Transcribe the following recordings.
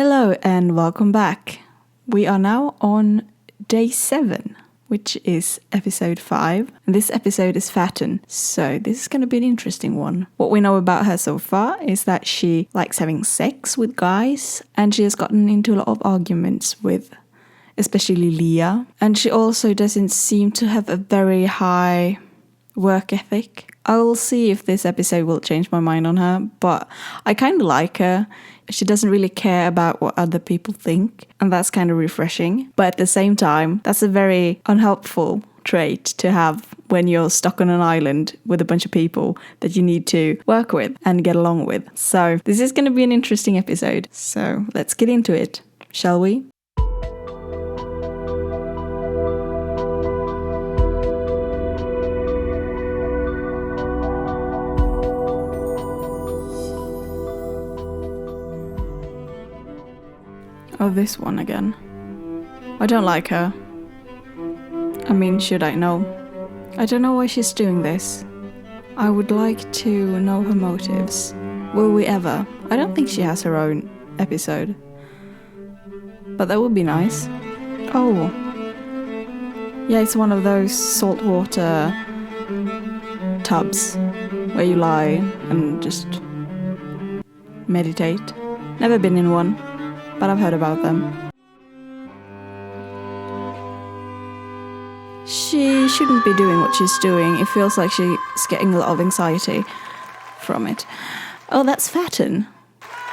Hello and welcome back. We are now on day 7, which is episode 5. And this episode is Fatin, so this is going to be an interesting one. What we know about her so far is that she likes having sex with guys, and she has gotten into a lot of arguments with especially Leah. And she also doesn't seem to have a very high work ethic. I will see if this episode will change my mind on her, but I kind of like her. She doesn't really care about what other people think, and that's kind of refreshing. But at the same time, that's a very unhelpful trait to have when you're stuck on an island with a bunch of people that you need to work with and get along with. So this is going to be an interesting episode. So let's get into it, shall we? Oh, this one again. I don't like her. I mean, should I know? I don't know why she's doing this. I would like to know her motives. Will we ever? I don't think she has her own episode. But that would be nice. Oh. Yeah, it's one of those saltwater tubs where you lie and just meditate. Never been in one, but I've heard about them. She shouldn't be doing what she's doing. It feels like she's getting a lot of anxiety from it. Oh, that's Fatin.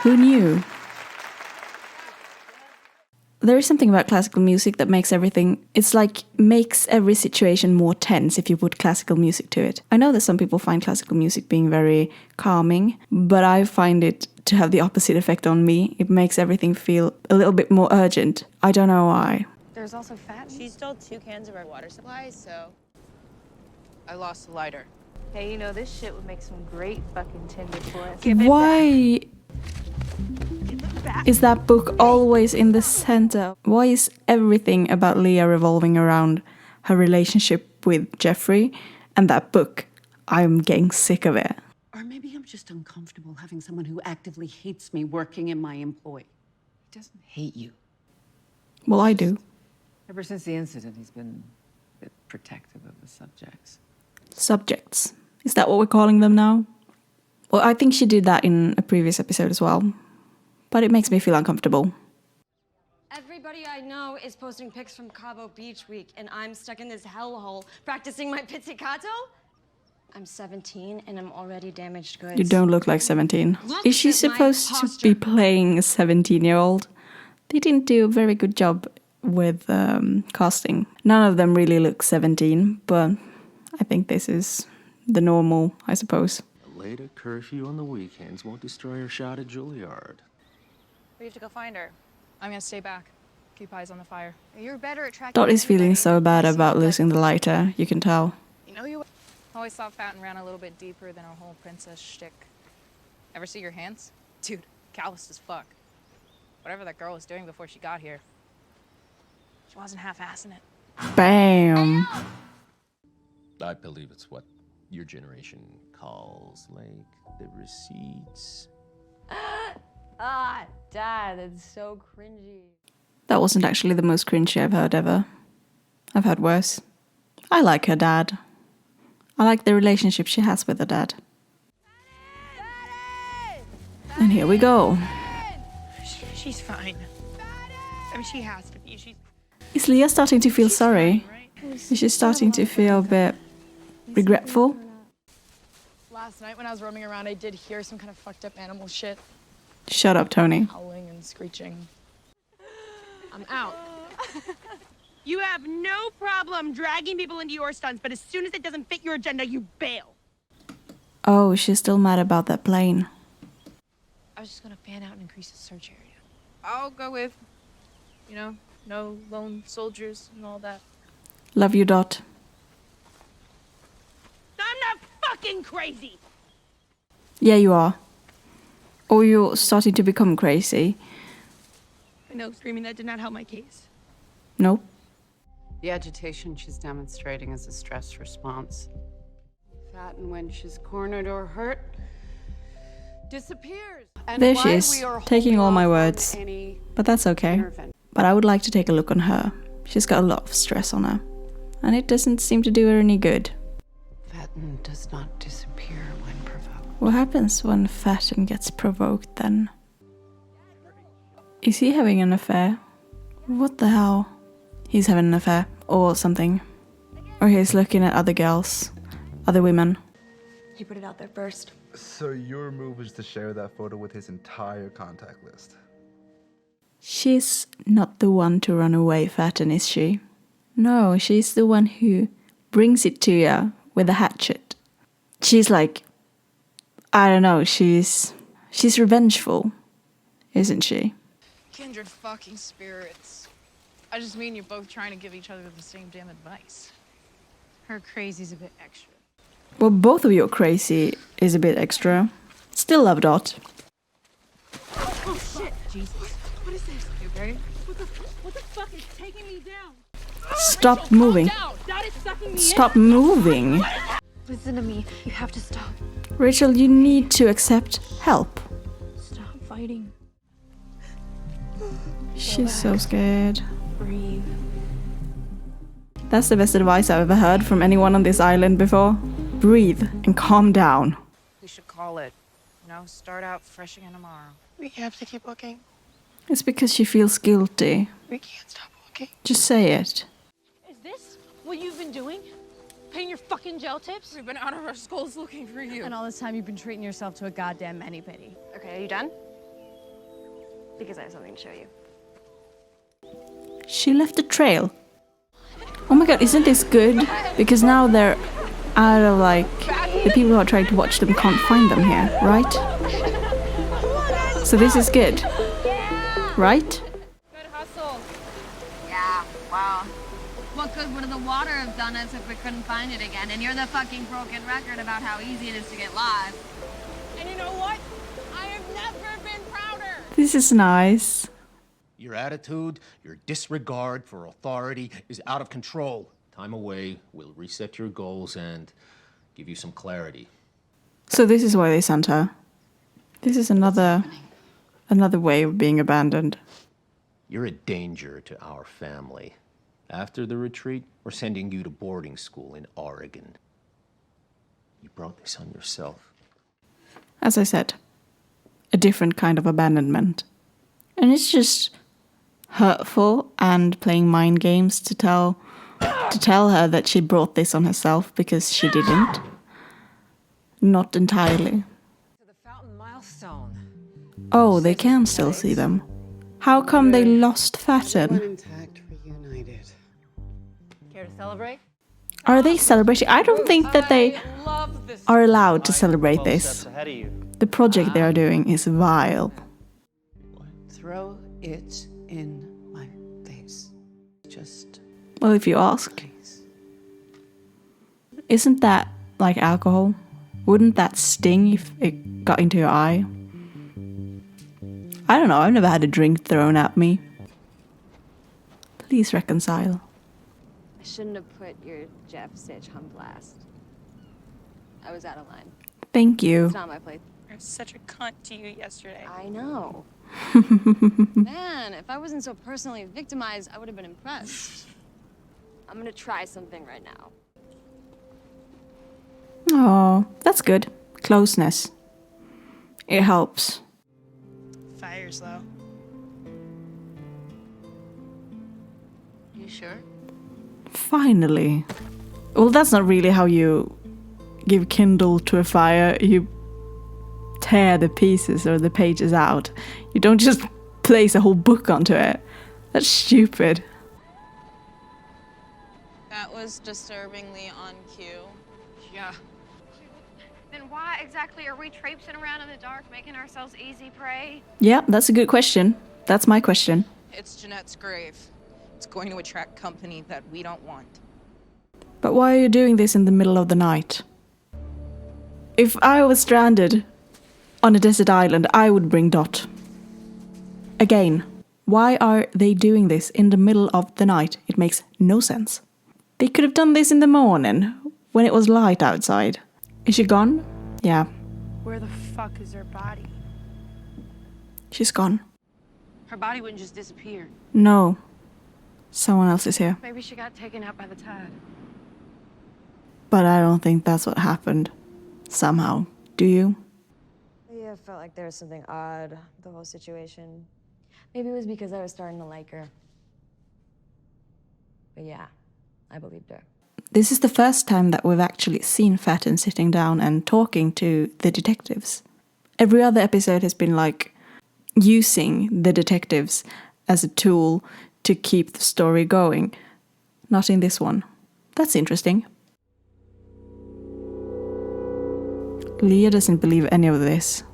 Who knew? There is something about classical music that makes every situation more tense if you put classical music to it. I know that some people find classical music being very calming, but I find it to have the opposite effect on me. It makes everything feel a little bit more urgent. I don't know why. There's also Fatin. She stole 2 cans of our water supply, so I lost the lighter. Hey, you know, this shit would make some great fucking tinder for us. Why is that book always in the center? Why is everything about Leah revolving around her relationship with Jeffrey and that book? I'm getting sick of it. Or maybe I'm just uncomfortable having someone who actively hates me working in my employ. He doesn't hate you. Well, I do. Ever since the incident, he's been a bit protective of the subjects. Subjects. Is that what we're calling them now? Well, I think she did that in a previous episode as well. But it makes me feel uncomfortable. Everybody I know is posting pics from Cabo Beach week, and I'm stuck in this hellhole practicing my pizzicato? I'm 17 and I'm already damaged goods. You don't look like 17. Is she supposed to be playing a 17-year-old? They didn't do a very good job with casting. None of them really look 17, but I think this is the normal, I suppose. A later curfew on the weekends won't destroy her shot at Juilliard. We have to go find her. I'm gonna stay back. Keep eyes on the fire. You're better at tracking. Dot is feeling so bad about losing the lighter, you can tell. You know you always thought Fatin ran a little bit deeper than a whole princess shtick. Ever see your hands? Dude, callous as fuck. Whatever that girl was doing before she got here, she wasn't half-assing it. Bam! I believe it's what your generation calls, like, the receipts. Ah, Dad, that's so cringy. That wasn't actually the most cringy I've heard ever. I've heard worse. I like her dad. I like the relationship she has with her dad. And here we go. She's fine. I mean, she has to be. Is Leah starting to feel sorry? Is she starting to feel a bit regretful? Last night when I was roaming around, I did hear some kind of fucked up animal shit. Shut up, Tony. Howling and screeching. I'm out. You have no problem dragging people into your stunts, but as soon as it doesn't fit your agenda, you bail. Oh, she's still mad about that plane. I was just gonna fan out and increase the search area. I'll go with, no lone soldiers and all that. Love you, Dot. I'm not fucking crazy. Yeah, you are. Or you're starting to become crazy. I know, screaming that did not help my case. Nope. The agitation she's demonstrating is a stress response. Fatin, when she's cornered or hurt, disappears. And There she is, taking all my words. Any but that's okay. But I would like to take a look on her. She's got a lot of stress on her, and it doesn't seem to do her any good. Fatin does not disappear when provoked. What happens when Fatin gets provoked then? Is he having an affair? What the hell? He's having an affair, or something. Or he's looking at other girls, other women. He put it out there first. So your move is to share that photo with his entire contact list. She's not the one to run away, Fatin, is she? No, she's the one who brings it to you with a hatchet. She's like, I don't know, she's revengeful, isn't she? Kindred fucking spirits. I just mean you're both trying to give each other the same damn advice. Her crazy's a bit extra. Well, both of your crazy is a bit extra. Still love Dot. Oh shit! Jesus. What is this? You okay? What the fuck is taking me down? Stop moving. That is sucking me Stop moving. Listen to me. You have to stop. Rachel, you need to accept help. Stop fighting. She's so scared. Breathe. That's the best advice I've ever heard from anyone on this island before. Breathe and calm down. We should call it. You know, start out fresh again tomorrow. We have to keep looking. It's because she feels guilty. We can't stop looking. Just say it. Is this what you've been doing? Paying your fucking gel tips? We've been out of our skulls looking for you. And all this time you've been treating yourself to a goddamn mani-pedi. Okay, are you done? Because I have something to show you. She left a trail. Oh my god, isn't this good? Because now they're out of, like, the people who are trying to watch them can't find them here, right? So this is good. Right? Good hustle. Yeah, wow. What good would the water have done us if we couldn't find it again? And you're the fucking broken record about how easy it is to get lost. And you know what? I have never been prouder. This is nice. Your attitude, your disregard for authority is out of control. Time away, we'll reset your goals and give you some clarity. So this is why they sent her. This is another way of being abandoned. You're a danger to our family. After the retreat, we're sending you to boarding school in Oregon. You brought this on yourself. As I said, a different kind of abandonment. And it's just hurtful and playing mind games to tell her that she brought this on herself because she didn't. Not entirely. The fountain milestone. Oh, they can still see them. How come they lost Fatin? Intact, reunited. Care to celebrate? Are they celebrating? I don't think that they are allowed to celebrate this. The project they are doing is vile. Throw it in my face. Just Well, if you ask. please. Isn't that like alcohol? Wouldn't that sting if it got into your eye? I don't know, I've never had a drink thrown at me. Please reconcile. I shouldn't have put your Jeff Sitch on blast. I was out of line. Thank you. It's not my place. I was such a cunt to you yesterday. I know. Man, if I wasn't so personally victimized, I would have been impressed. I'm gonna try something right now. Oh, that's good. Closeness. It helps. Fire's low. You sure? Finally. Well, that's not really how you give kindle to a fire. You tear the pieces or the pages out. You don't just place a whole book onto it. That's stupid. That was disturbingly on cue. Yeah. Then why exactly are we traipsing around in the dark, making ourselves easy prey? Yeah, that's a good question. That's my question. It's Jeanette's grave. It's going to attract company that we don't want. But why are you doing this in the middle of the night? If I was stranded on a desert island, I would bring Dot. Again, why are they doing this in the middle of the night? It makes no sense. They could have done this in the morning, when it was light outside. Is she gone? Yeah, Where the fuck is her body? she's gone. Her body wouldn't just disappear. No. Someone else is here. Maybe she got taken out by the tide. But I don't think that's what happened. Somehow. Do you? Yeah, I felt like there was something odd with the whole situation. Maybe it was because I was starting to like her. But yeah, I believed her. This is the first time that we've actually seen Fatin sitting down and talking to the detectives. Every other episode has been like using the detectives as a tool to keep the story going. Not in this one. That's interesting. Leah doesn't believe any of this.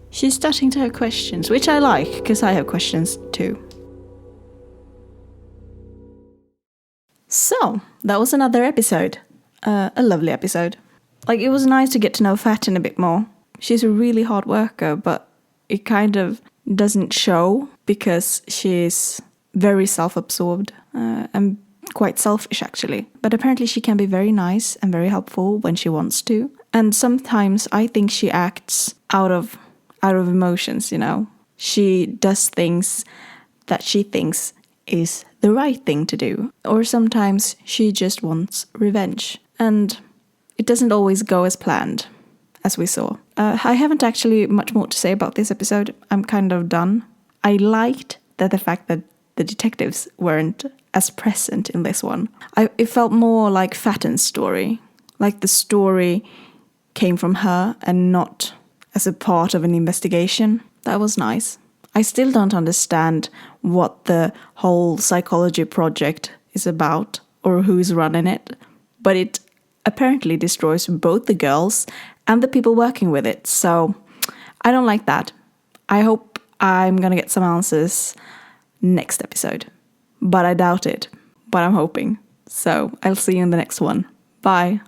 She's starting to have questions, which I like, because I have questions too. So, that was another episode. A lovely episode. Like, it was nice to get to know Fatin a bit more. She's a really hard worker, but it kind of doesn't show because she's very self-absorbed and quite selfish, actually. But apparently she can be very nice and very helpful when she wants to. And sometimes I think she acts out of emotions, you know. She does things that she thinks is the right thing to do. Or sometimes she just wants revenge. And it doesn't always go as planned, as we saw. I haven't actually much more to say about this episode. I'm kind of done. I liked the fact that the detectives weren't as present in this one. It felt more like Fatin's story. Like the story came from her and not as a part of an investigation. That was nice. I still don't understand what the whole psychology project is about or who's running it, but it apparently destroys both the girls and the people working with it, so I don't like that. I hope I'm gonna get some answers next episode, but I doubt it, but I'm hoping. So I'll see you in the next one. Bye.